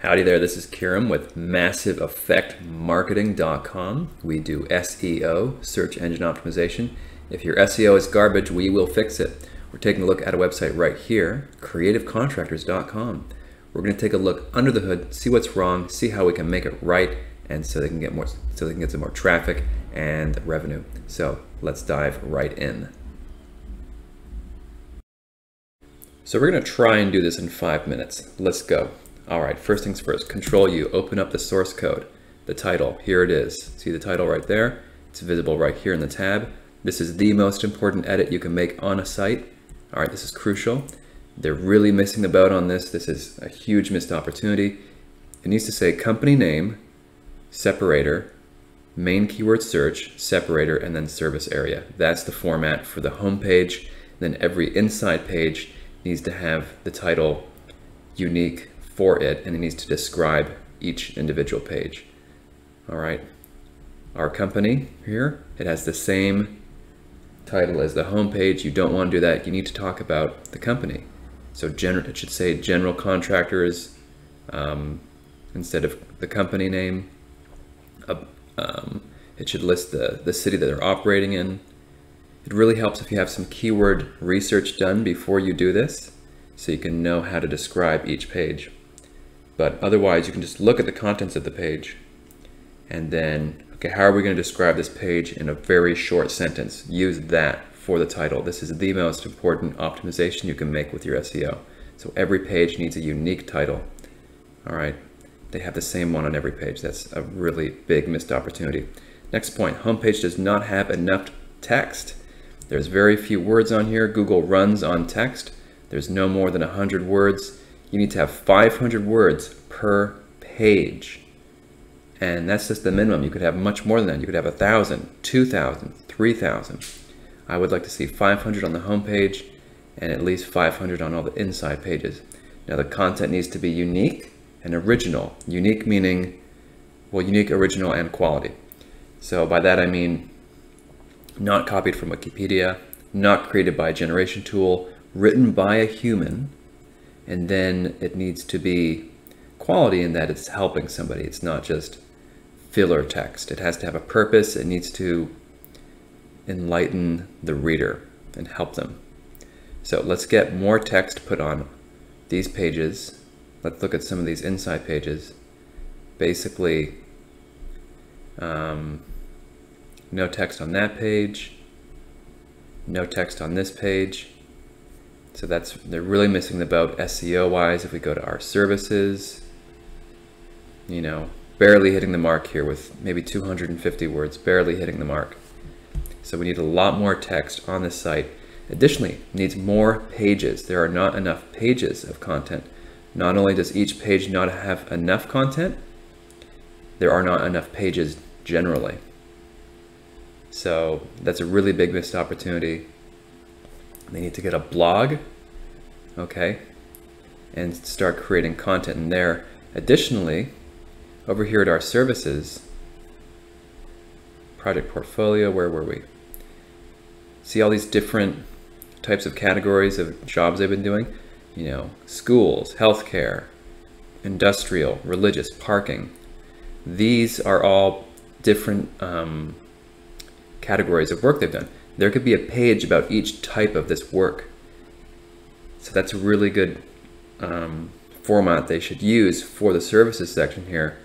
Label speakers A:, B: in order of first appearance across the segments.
A: Howdy there, this is Kiram with MassiveEffectMarketing.com. We do SEO, search engine optimization. If your SEO is garbage, we will fix it. We're taking a look at a website right here, CreativeContractors.com. We're going to take a look under the hood, see what's wrong, see how we can make it right, and so they can get some more traffic and revenue. So let's dive right in. So we're going to try and do this in 5 minutes. Let's go. All right, first things first, Control U, open up the source code, the title, here it is. See the title right there? It's visible right here in the tab. This is the most important edit you can make on a site. All right, this is crucial. They're really missing the boat on this. This is a huge missed opportunity. It needs to say company name, separator, main keyword search, separator, and then service area. That's the format for the home page. Then every inside page needs to have the title unique for it, and it needs to describe each individual page. All right, our company here, it has the same title as the home page. You don't want to do that. You need to talk about the company. So it should say general contractors instead of the company name. It should list the city that they're operating in. It really helps if you have some keyword research done before you do this, so you can know how to describe each page. But otherwise, you can just look at the contents of the page and then, okay, how are we going to describe this page in a very short sentence? Use that for the title. This is the most important optimization you can make with your SEO. So every page needs a unique title. All right, they have the same one on every page. That's a really big missed opportunity. Next point, homepage does not have enough text. There's very few words on here. Google runs on text. There's no more than 100 words. You need to have 500 words per page. And that's just the minimum. You could have much more than that. You could have 1,000, 2,000, 3,000. I would like to see 500 on the home page and at least 500 on all the inside pages. Now the content needs to be unique and original. Unique meaning, well, unique, original, and quality. So by that I mean not copied from Wikipedia, not created by a generation tool, written by a human, and then it needs to be quality in that it's helping somebody. It's not just filler text. It has to have a purpose. It needs to enlighten the reader and help them. So let's get more text put on these pages. Let's look at some of these inside pages. Basically, no text on that page, no text on this page. So they're really missing the boat SEO wise. If we go to our services, you know, barely hitting the mark here with maybe 250 words, barely hitting the mark. So we need a lot more text on this site. Additionally, needs more pages. There are not enough pages of content. Not only does each page not have enough content, there are not enough pages generally. So that's a really big missed opportunity. They need to get a blog, okay, and start creating content in there. Additionally, over here at our services, project portfolio, where were we? See all these different types of categories of jobs they've been doing? You know, schools, healthcare, industrial, religious, parking. These are all different categories of work they've done. There could be a page about each type of this work. So that's a really good format they should use for the services section here.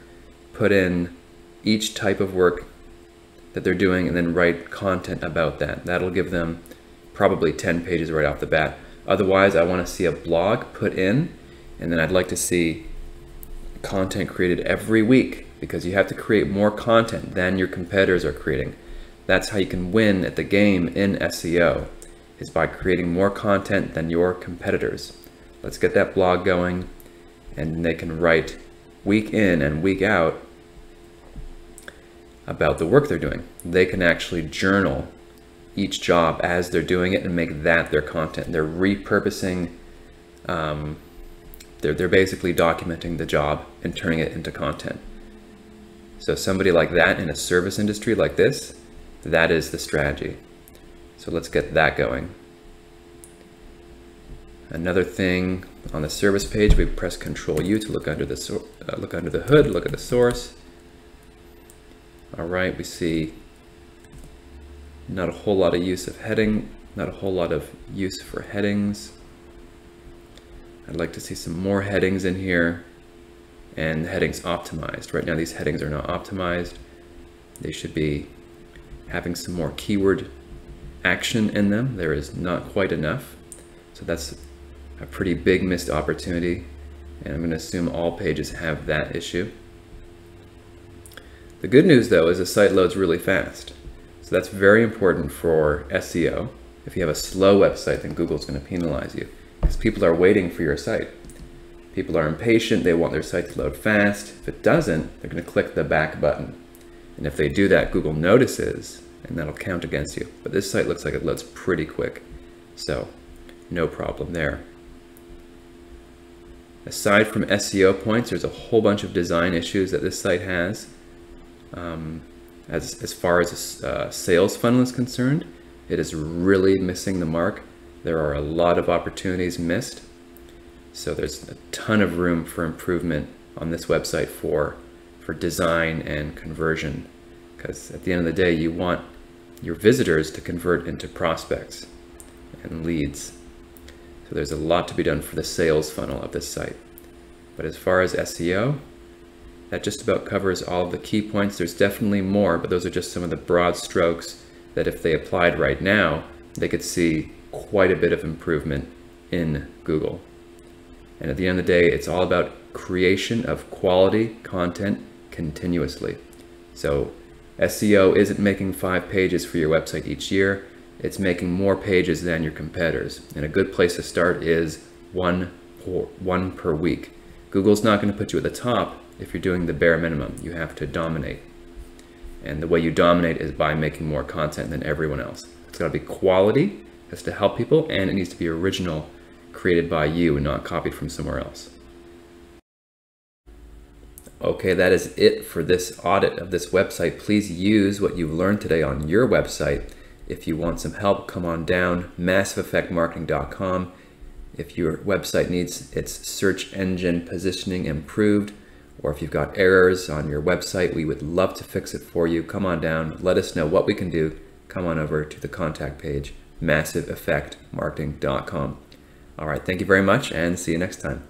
A: Put in each type of work that they're doing and then write content about that. That'll give them probably 10 pages right off the bat. Otherwise, I want to see a blog put in, and then I'd like to see content created every week, because you have to create more content than your competitors are creating. That's how you can win at the game in SEO, is by creating more content than your competitors. Let's get that blog going, and they can write week in and week out about the work they're doing. They can actually journal each job as they're doing it and make that their content. They're repurposing, they're basically documenting the job and turning it into content. So somebody like that in a service industry like this, that is the strategy. So let's get that going. Another thing On the service page, we press Control U to look under the hood, look at the source. All right, we see not a whole lot of use of heading, not a whole lot of use for headings. I'd like to see some more headings in here, and the headings optimized. Right now these headings are not optimized. They should be having some more keyword action in them. There is not quite enough. So that's a pretty big missed opportunity, and I'm going to assume all pages have that issue. The good news though is the site loads really fast. So that's very important for SEO. If you have a slow website, then Google's going to penalize you, because people are waiting for your site. People are impatient, they want their site to load fast. If it doesn't, they're going to click the back button. And if they do that, Google notices, and that'll count against you. But this site looks like it loads pretty quick, so no problem there. Aside from SEO points, there's a whole bunch of design issues that this site has. As far as a sales funnel is concerned, it is really missing the mark. There are a lot of opportunities missed. So there's a ton of room for improvement on this website for design and conversion. Because at the end of the day, you want your visitors to convert into prospects and leads. So there's a lot to be done for the sales funnel of this site. But as far as SEO, that just about covers all of the key points. There's definitely more, but those are just some of the broad strokes that if they applied right now, they could see quite a bit of improvement in Google. And at the end of the day, it's all about creation of quality content continuously. So SEO isn't making 5 pages for your website each year. It's making more pages than your competitors. And a good place to start is one per week. Google's not going to put you at the top if you're doing the bare minimum. You have to dominate. And the way you dominate is by making more content than everyone else. It's got to be quality, it has to help people, and it needs to be original, created by you and not copied from somewhere else. Okay, that is it for this audit of this website. Please use what you've learned today on your website. If you want some help, come on down, massiveeffectmarketing.com. If your website needs its search engine positioning improved, or if you've got errors on your website, we would love to fix it for you. Come on down, let us know what we can do. Come on over to the contact page, massiveeffectmarketing.com. All right, thank you very much, and see you next time.